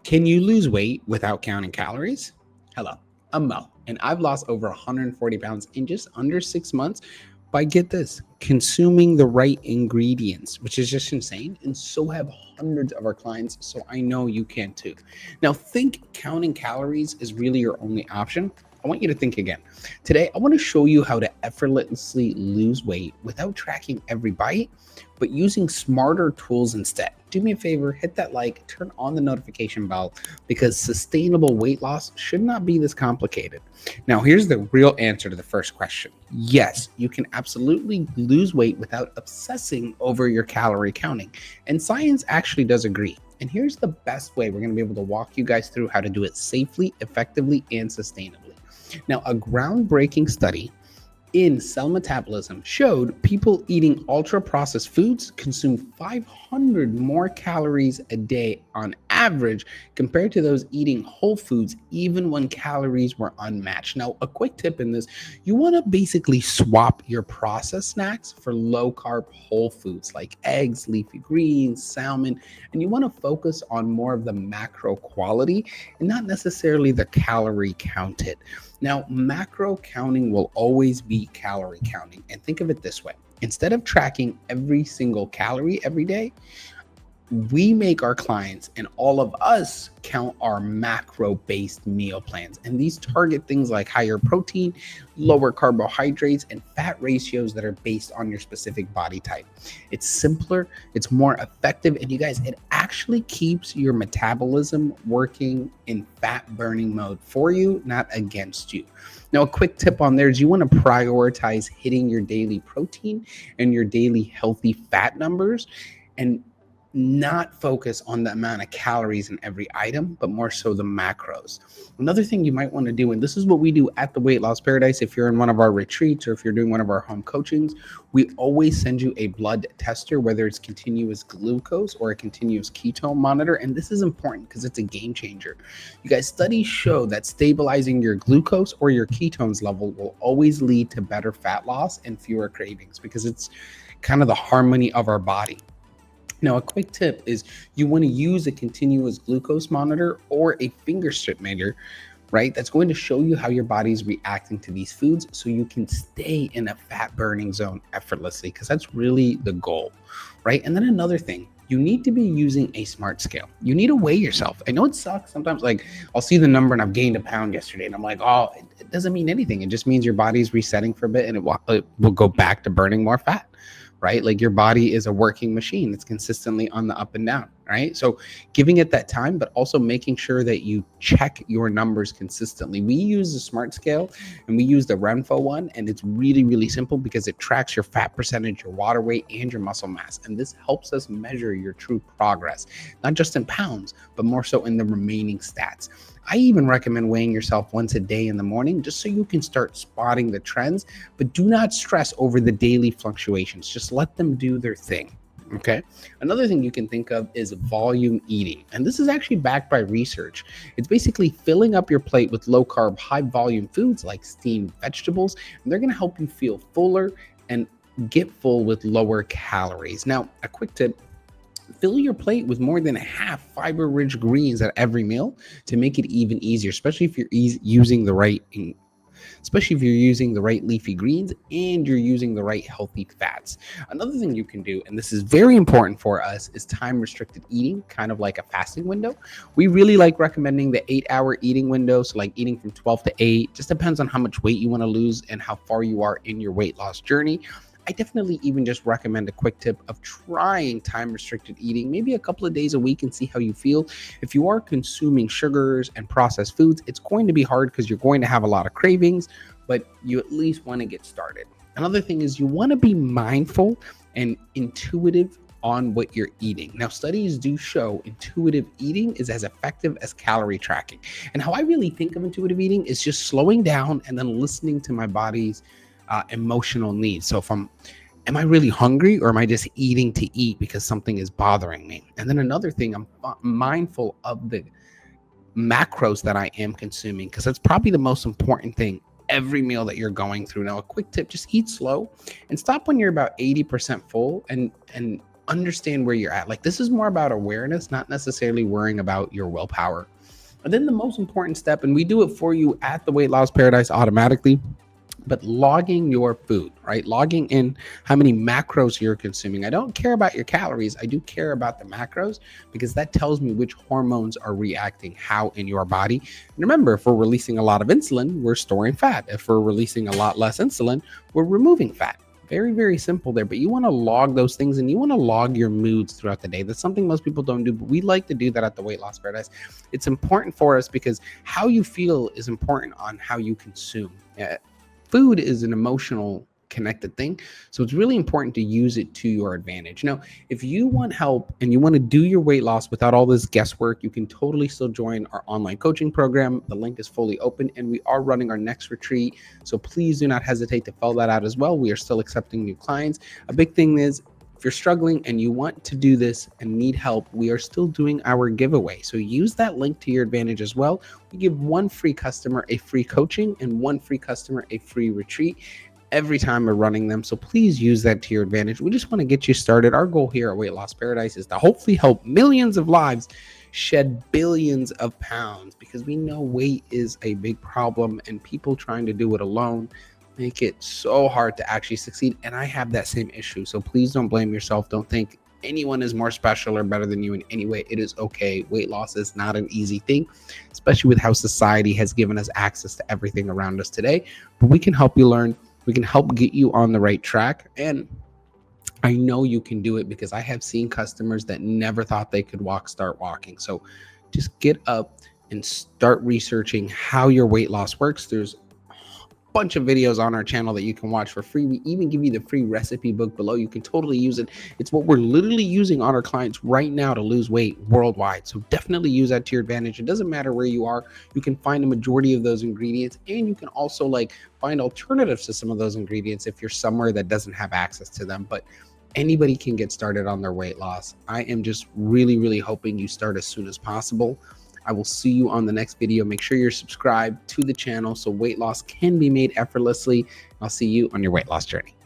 Can you lose weight without counting calories? Hello, I'm Mel, and I've lost over 140 pounds in just under 6 months by, get this, consuming the right ingredients, which is just insane. And so have hundreds of our clients. So I know you can too. Now, think counting calories is really your only option. I want you to think again. Today, I want to show you how to effortlessly lose weight without tracking every bite, but using smarter tools instead. Do me a favor, hit that like, turn on the notification bell, because sustainable weight loss should not be this complicated. Now, here's the real answer to the first question. Yes, you can absolutely lose weight without obsessing over your calorie counting. And science actually does agree. And here's the best way we're going to be able to walk you guys through how to do it safely, effectively, and sustainably. Now, a groundbreaking study in cell metabolism showed people eating ultra processed foods consume 500 more calories a day on average compared to those eating whole foods, even when calories were unmatched. Now, a quick tip in this: you want to basically swap your processed snacks for low carb whole foods like eggs, leafy greens, salmon, and you want to focus on more of the macro quality and not necessarily the calorie counted. Now, macro counting will always be calorie counting. And think of it this way: instead of tracking every single calorie every day, we make our clients and all of us count our macro based meal plans. And these target things like higher protein, lower carbohydrates, and fat ratios that are based on your specific body type. It's simpler, it's more effective, and you guys, it actually keeps your metabolism working in fat burning mode for you, not against you. Now, a quick tip on there is you want to prioritize hitting your daily protein and your daily healthy fat numbers, and not focus on the amount of calories in every item, but more so the macros. Another thing you might want to do, and this is what we do at the Weight Loss Paradise, if you're in one of our retreats or if you're doing one of our home coachings, we always send you a blood tester, whether it's continuous glucose or a continuous ketone monitor. And this is important because it's a game changer. You guys, studies show that stabilizing your glucose or your ketones level will always lead to better fat loss and fewer cravings, because it's kind of the harmony of our body. Now, a quick tip is you want to use a continuous glucose monitor or a finger strip measure, right? That's going to show you how your body's reacting to these foods so you can stay in a fat burning zone effortlessly, because that's really the goal, right? And then another thing, you need to be using a smart scale. You need to weigh yourself. I know it sucks sometimes. Like, I'll see the number and I've gained a pound yesterday and I'm like, oh, it doesn't mean anything. It just means your body's resetting for a bit and it will go back to burning more fat. Right? Like, your body is a working machine. It's consistently on the up and down, right? So giving it that time, but also making sure that you check your numbers consistently. We use the smart scale and we use the Renfo one, and it's really, really simple because it tracks your fat percentage, your water weight, and your muscle mass. And this helps us measure your true progress, not just in pounds, but more so in the remaining stats. I even recommend weighing yourself once a day in the morning, just so you can start spotting the trends, but do not stress over the daily fluctuations. Just let them do their thing. Okay. Another thing you can think of is volume eating. And this is actually backed by research. It's basically filling up your plate with low carb, high volume foods like steamed vegetables, and they're going to help you feel fuller and get full with lower calories. Now, a quick tip: fill your plate with more than half fiber-rich greens at every meal to make it even easier, especially if you're using the right leafy greens and you're using the right healthy fats. Another thing you can do, and this is very important for us, is time restricted eating, kind of like a fasting window. We really like recommending the 8-hour eating window, so like eating from 12 to 8. Just depends on how much weight you want to lose and how far you are in your weight loss journey. I definitely even just recommend a quick tip of trying time restricted eating, maybe a couple of days a week, and see how you feel. If you are consuming sugars and processed foods, it's going to be hard because you're going to have a lot of cravings, but you at least want to get started. Another thing is you want to be mindful and intuitive on what you're eating. Now, studies do show intuitive eating is as effective as calorie tracking. And how I really think of intuitive eating is just slowing down and then listening to my body's emotional needs. So am I really hungry, or am I just eating to eat because something is bothering me? And then another thing, I'm mindful of the macros that I am consuming, because that's probably the most important thing every meal that you're going through. Now, a quick tip: just eat slow and stop when you're about 80% full, and understand where you're at. Like, this is more about awareness, not necessarily worrying about your willpower. And then the most important step, and we do it for you at the Weight Loss Paradise automatically, but logging your food, right? Logging in how many macros you're consuming. I don't care about your calories. I do care about the macros because that tells me which hormones are reacting how in your body. And remember, if we're releasing a lot of insulin, we're storing fat. If we're releasing a lot less insulin, we're removing fat. Very, very simple there. But you want to log those things, and you want to log your moods throughout the day. That's something most people don't do, but we like to do that at the Weight Loss Paradise. It's important for us because how you feel is important on how you consume. Food is an emotional connected thing. So it's really important to use it to your advantage. Now, if you want help and you want to do your weight loss without all this guesswork, you can totally still join our online coaching program. The link is fully open and we are running our next retreat. So please do not hesitate to fill that out as well. We are still accepting new clients. A big thing is, if you're struggling and you want to do this and need help, we are still doing our giveaway. So use that link to your advantage as well. We give one free customer a free coaching and one free customer a free retreat every time we're running them. So please use that to your advantage. We just want to get you started. Our goal here at Weight Loss Paradise is to hopefully help millions of lives shed billions of pounds, because we know weight is a big problem and people trying to do it alone make it so hard to actually succeed. And I have that same issue. So please don't blame yourself. Don't think anyone is more special or better than you in any way. It is okay. Weight loss is not an easy thing, especially with how society has given us access to everything around us today. But we can help you learn. We can help get you on the right track. And I know you can do it because I have seen customers that never thought they could walk, start walking. So just get up and start researching how your weight loss works. There's bunch of videos on our channel that you can watch for free. We even give you the free recipe book below. You can totally use it. It's what we're literally using on our clients right now to lose weight worldwide. So definitely use that to your advantage. It doesn't matter where you are. You can find a majority of those ingredients, and you can also find alternatives to some of those ingredients if you're somewhere that doesn't have access to them. But anybody can get started on their weight loss. I am just really, really hoping you start as soon as possible. I will see you on the next video. Make sure you're subscribed to the channel so weight loss can be made effortlessly. I'll see you on your weight loss journey.